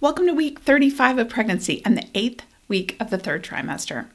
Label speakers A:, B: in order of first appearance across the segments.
A: Welcome to week 35 of pregnancy and the 8th week of the 3rd trimester.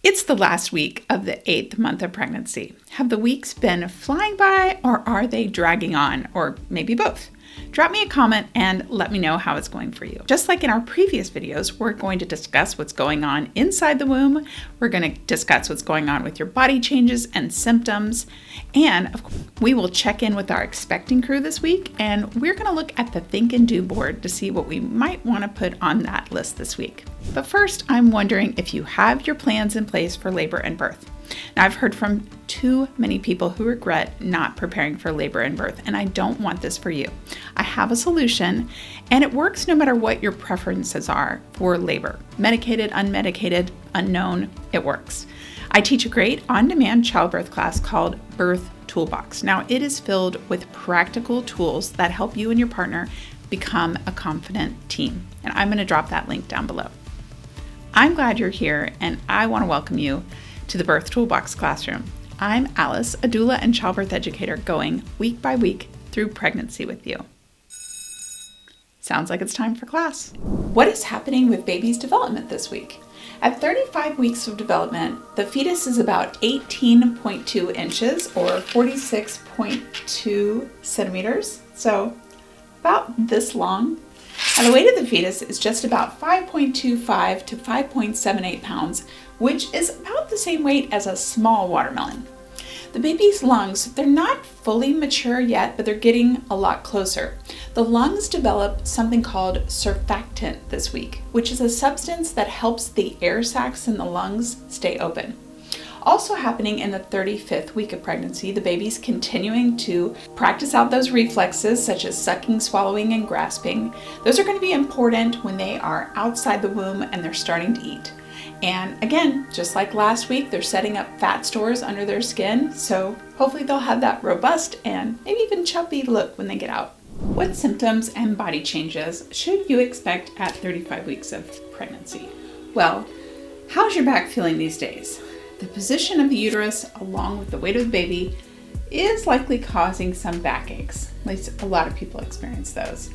A: It's the last week of the 8th month of pregnancy. Have the weeks been flying by or are they dragging on, or maybe both? Drop me a comment and let me know how it's going for you. Just like in our previous videos, we're going to discuss what's going on inside the womb. We're going to discuss what's going on with your body changes and symptoms. And of course, we will check in with our expecting crew this week, and we're going to look at the think and do board to see what we might want to put on that list this week. But first, I'm wondering if you have your plans in place for labor and birth. Now, I've heard from too many people who regret not preparing for labor and birth, and I don't want this for you. I have a solution, and it works no matter what your preferences are for labor. Medicated, unmedicated, unknown, it works. I teach a great on-demand childbirth class called Birth Toolbox. Now, it is filled with practical tools that help you and your partner become a confident team, and I'm going to drop that link down below. I'm glad you're here, and I want to welcome you to the Birth Toolbox classroom. I'm Alice, a doula and childbirth educator, going week by week through pregnancy with you. Sounds like it's time for class. What is happening with baby's development this week? At 35 weeks of development, the fetus is about 18.2 inches or 46.2 centimeters, so about this long. And the weight of the fetus is just about 5.25 to 5.78 pounds, which is about the same weight as a small watermelon. The baby's lungs, they're not fully mature yet, but they're getting a lot closer. The lungs develop something called surfactant this week, which is a substance that helps the air sacs in the lungs stay open. Also happening in the 35th week of pregnancy, the baby's continuing to practice out those reflexes such as sucking, swallowing, and grasping. Those are going to be important when they are outside the womb and they're starting to eat. And again, just like last week, they're setting up fat stores under their skin, so hopefully they'll have that robust and maybe even chubby look when they get out. What symptoms and body changes should you expect at 35 weeks of pregnancy? Well, how's your back feeling these days? The position of the uterus, along with the weight of the baby, is likely causing some backaches. At least a lot of people experience those.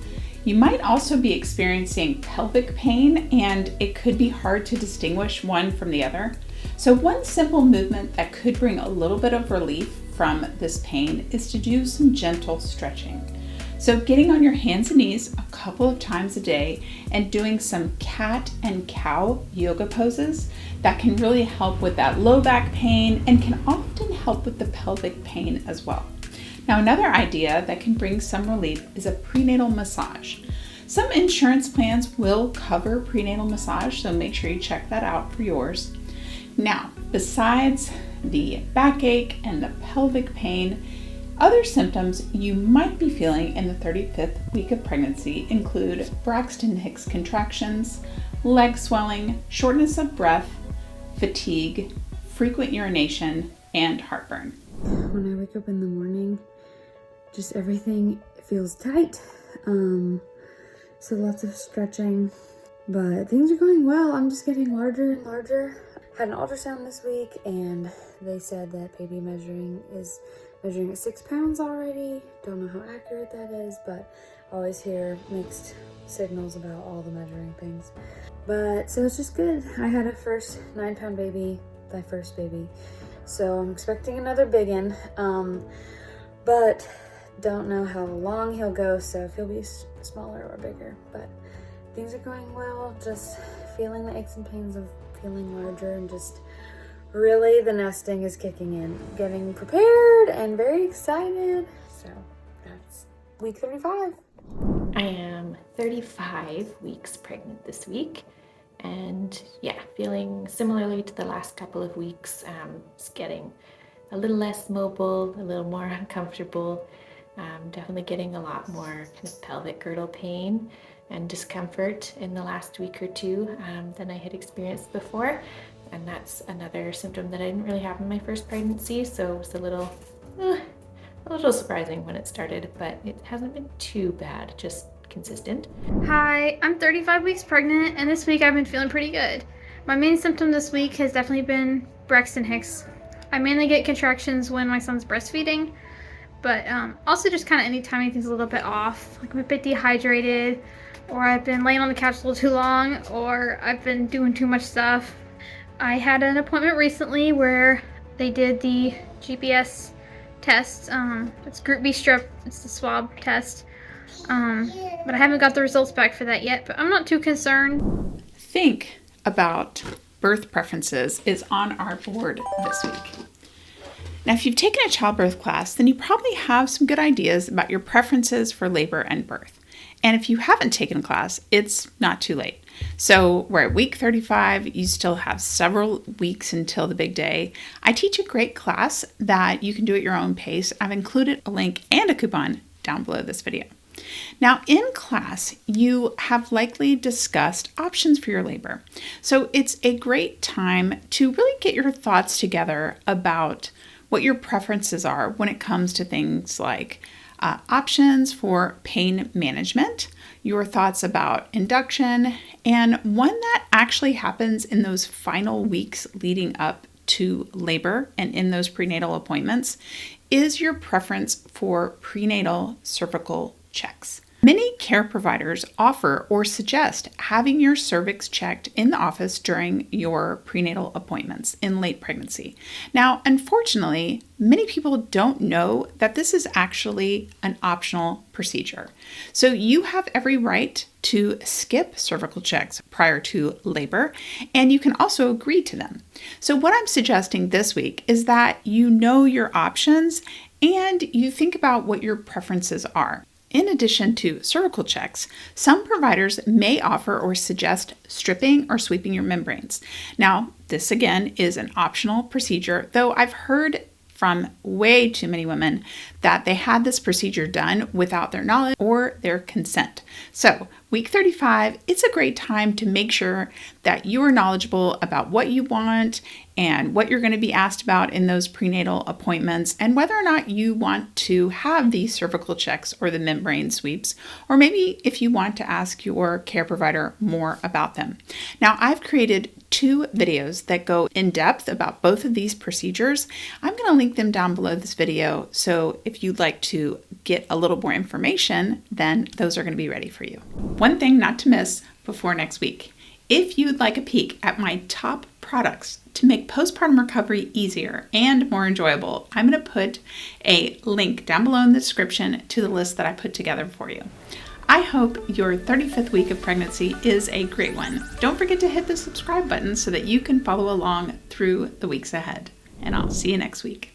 A: You might also be experiencing pelvic pain, and it could be hard to distinguish one from the other. So one simple movement that could bring a little bit of relief from this pain is to do some gentle stretching. So getting on your hands and knees a couple of times a day and doing some cat and cow yoga poses that can really help with that low back pain and can often help with the pelvic pain as well. Now, another idea that can bring some relief is a prenatal massage. Some insurance plans will cover prenatal massage, so make sure you check that out for yours. Now, besides the backache and the pelvic pain, other symptoms you might be feeling in the 35th week of pregnancy include Braxton Hicks contractions, leg swelling, shortness of breath, fatigue, frequent urination, and heartburn.
B: When I wake up in the morning, just everything feels tight. So lots of stretching, but things are going well. I'm just getting larger and larger. Had an ultrasound this week and they said that baby is measuring at 6 pounds already. Don't know how accurate that is, but I always hear mixed signals about all the measuring things. But so it's just good. I had a first 9-pound baby, my first baby. So I'm expecting another big one, but don't know how long he'll go, so if he'll be smaller or bigger. But things are going well, just feeling the aches and pains of feeling larger, and just really the nesting is kicking in. Getting prepared and very excited. So that's week 35.
C: I am 35 weeks pregnant this week, and yeah, feeling similarly to the last couple of weeks, just getting a little less mobile, a little more uncomfortable, definitely getting a lot more kind of pelvic girdle pain and discomfort in the last week or two than I had experienced before. And that's another symptom that I didn't really have in my first pregnancy, so it was a little surprising when it started, but it hasn't been too bad, just consistent.
D: Hi, I'm 35 weeks pregnant, and this week I've been feeling pretty good. My main symptom this week has definitely been Braxton Hicks. I mainly get contractions when my son's breastfeeding, but also just kind of anytime anything's a little bit off. Like I'm a bit dehydrated, or I've been laying on the couch a little too long, or I've been doing too much stuff. I had an appointment recently where they did the GPS test. It's Group B strep. It's the swab test. But I haven't got the results back for that yet, but I'm not too concerned.
A: Think about birth preferences is on our board this week. Now, if you've taken a childbirth class, then you probably have some good ideas about your preferences for labor and birth. And if you haven't taken a class, it's not too late. So we're at week 35. You still have several weeks until the big day. I teach a great class that you can do at your own pace. I've included a link and a coupon down below this video. Now, in class, you have likely discussed options for your labor. So it's a great time to really get your thoughts together about what your preferences are when it comes to things like options for pain management, your thoughts about induction, and one that actually happens in those final weeks leading up to labor and in those prenatal appointments is your preference for prenatal cervical checks. Many care providers offer or suggest having your cervix checked in the office during your prenatal appointments in late pregnancy. Now, unfortunately, many people don't know that this is actually an optional procedure. So you have every right to skip cervical checks prior to labor, and you can also agree to them. So what I'm suggesting this week is that you know your options and you think about what your preferences are. In addition to cervical checks, some providers may offer or suggest stripping or sweeping your membranes. Now, this again is an optional procedure, though I've heard from way too many women that they had this procedure done without their knowledge or their consent. So, week 35, it's a great time to make sure that you are knowledgeable about what you want and what you're going to be asked about in those prenatal appointments and whether or not you want to have these cervical checks or the membrane sweeps, or maybe if you want to ask your care provider more about them. Now, I've created 2 videos that go in depth about both of these procedures. I'm going to link them down below this video, so if you'd like to get a little more information, then those are going to be ready for you. One thing not to miss before next week. If you'd like a peek at my top products to make postpartum recovery easier and more enjoyable, I'm going to put a link down below in the description to the list that I put together for you. I hope your 35th week of pregnancy is a great one. Don't forget to hit the subscribe button so that you can follow along through the weeks ahead. And I'll see you next week.